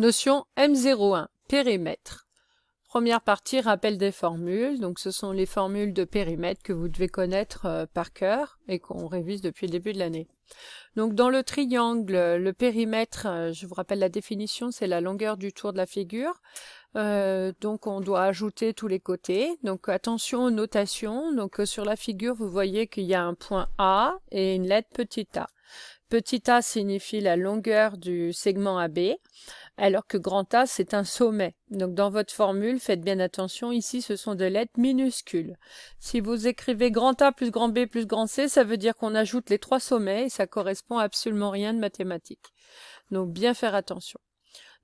Notion M01, périmètre. Première partie, rappel des formules. Donc ce sont les formules de périmètre que vous devez connaître par cœur et qu'on révise depuis le début de l'année. Donc dans le triangle, le périmètre, je vous rappelle la définition, c'est la longueur du tour de la figure. Donc on doit ajouter tous les côtés. Donc attention aux notations. Donc sur la figure, vous voyez qu'il y a un point A et une lettre petit a. Petit a signifie la longueur du segment AB, alors que grand A, c'est un sommet. Donc dans votre formule, faites bien attention, ici ce sont des lettres minuscules. Si vous écrivez grand A plus grand B plus grand C, ça veut dire qu'on ajoute les trois sommets et ça correspond à absolument rien de mathématique. Donc bien faire attention.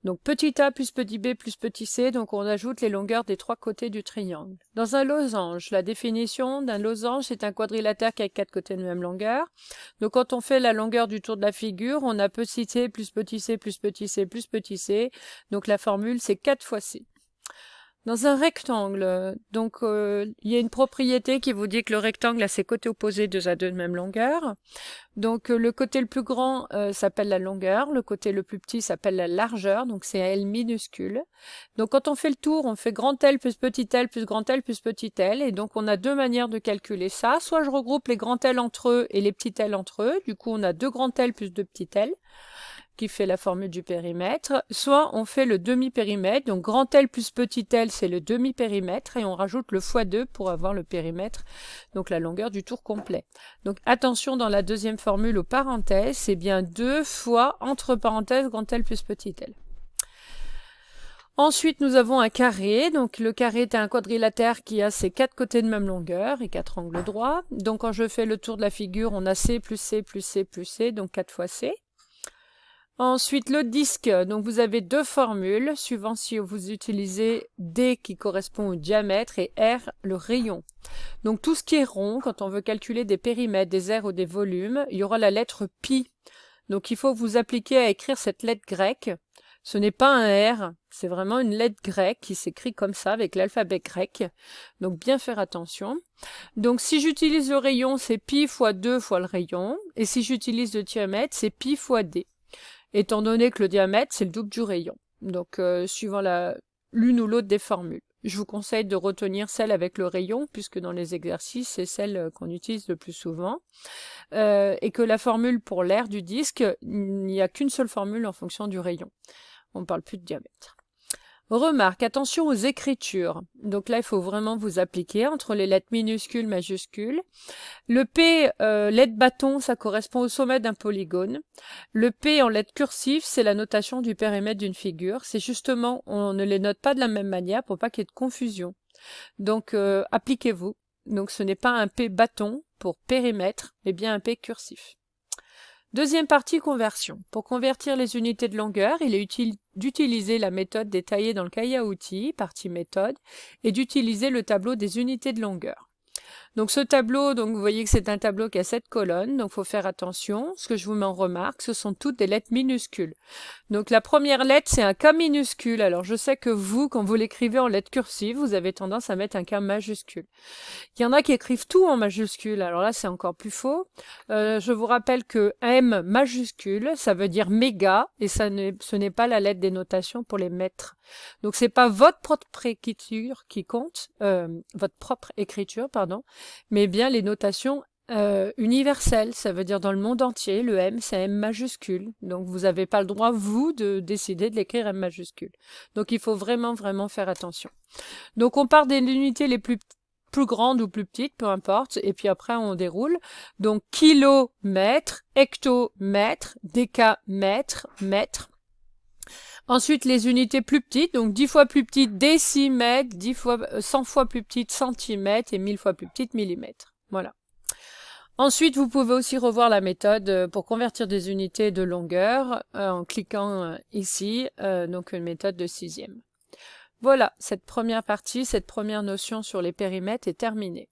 Donc petit a plus petit b plus petit c, donc on ajoute les longueurs des trois côtés du triangle. Dans un losange, la définition d'un losange, c'est un quadrilatère qui a quatre côtés de même longueur. Donc quand on fait la longueur du tour de la figure, on a petit c plus petit c plus petit c plus petit c. Donc la formule, c'est 4 fois c. Dans un rectangle, donc il y a une propriété qui vous dit que le rectangle a ses côtés opposés 2 à 2 de même longueur. Donc le côté le plus grand s'appelle la longueur, le côté le plus petit s'appelle la largeur, donc c'est L minuscule. Donc quand on fait le tour, on fait grand L plus petit L plus grand L plus petit L, et donc on a deux manières de calculer ça. Soit je regroupe les grands L entre eux et les petits L entre eux, du coup on a deux grands L plus deux petits L, qui fait la formule du périmètre, soit on fait le demi-périmètre, donc grand L plus petit L, c'est le demi-périmètre, et on rajoute le x2 pour avoir le périmètre, donc la longueur du tour complet. Donc attention dans la deuxième formule aux parenthèses, c'est bien 2 fois, entre parenthèses, grand L plus petit L. Ensuite, nous avons un carré. Donc le carré est un quadrilatère qui a ses quatre côtés de même longueur et quatre angles droits. Donc quand je fais le tour de la figure, on a C plus C plus C plus C, donc 4 fois C. Ensuite, le disque, donc vous avez deux formules, suivant si vous utilisez D qui correspond au diamètre et R, le rayon. Donc tout ce qui est rond, quand on veut calculer des périmètres, des aires ou des volumes, il y aura la lettre pi. Donc il faut vous appliquer à écrire cette lettre grecque. Ce n'est pas un R, c'est vraiment une lettre grecque qui s'écrit comme ça avec l'alphabet grec. Donc bien faire attention. Donc si j'utilise le rayon, c'est pi fois 2 fois le rayon. Et si j'utilise le diamètre, c'est pi fois D. Étant donné que le diamètre, c'est le double du rayon. Donc, suivant l'une ou l'autre des formules. Je vous conseille de retenir celle avec le rayon, puisque dans les exercices, c'est celle qu'on utilise le plus souvent. Et que la formule pour l'aire du disque, il n'y a qu'une seule formule en fonction du rayon. On ne parle plus de diamètre. Remarque, attention aux écritures. Donc là, il faut vraiment vous appliquer entre les lettres minuscules, majuscules. Le P, lettre bâton, ça correspond au sommet d'un polygone. Le P en lettres cursives, c'est la notation du périmètre d'une figure. C'est justement, on ne les note pas de la même manière pour pas qu'il y ait de confusion. Donc, appliquez-vous. Donc, ce n'est pas un P bâton pour périmètre, mais bien un P cursif. Deuxième partie, conversion. Pour convertir les unités de longueur, il est utile d'utiliser la méthode détaillée dans le cahier à outils, partie méthode, et d'utiliser le tableau des unités de longueur. Donc ce tableau, donc vous voyez que c'est un tableau qui a 7 colonnes, donc il faut faire attention. Ce que je vous mets en remarque, ce sont toutes des lettres minuscules. Donc la première lettre, c'est un K minuscule. Alors je sais que vous, quand vous l'écrivez en lettres cursives, vous avez tendance à mettre un K majuscule. Il y en a qui écrivent tout en majuscule, alors là c'est encore plus faux. Je vous rappelle que M majuscule, ça veut dire méga, et ce n'est pas la lettre des notations pour les mètres. Donc c'est pas votre propre écriture qui compte, mais bien les notations universelles, ça veut dire dans le monde entier, le M c'est M majuscule, donc vous n'avez pas le droit vous de décider de l'écrire M majuscule. Donc il faut vraiment faire attention. Donc on part des unités les plus grandes ou plus petites, peu importe, et puis après on déroule. Donc kilomètre, hectomètre, décamètre, mètre. Ensuite, les unités plus petites, donc 10 fois plus petites, décimètres, 100 fois plus petites, centimètres, et 1000 fois plus petites, millimètres. Voilà. Ensuite, vous pouvez aussi revoir la méthode pour convertir des unités de longueur en cliquant ici, donc une méthode de 6e. Voilà, cette première partie, cette première notion sur les périmètres est terminée.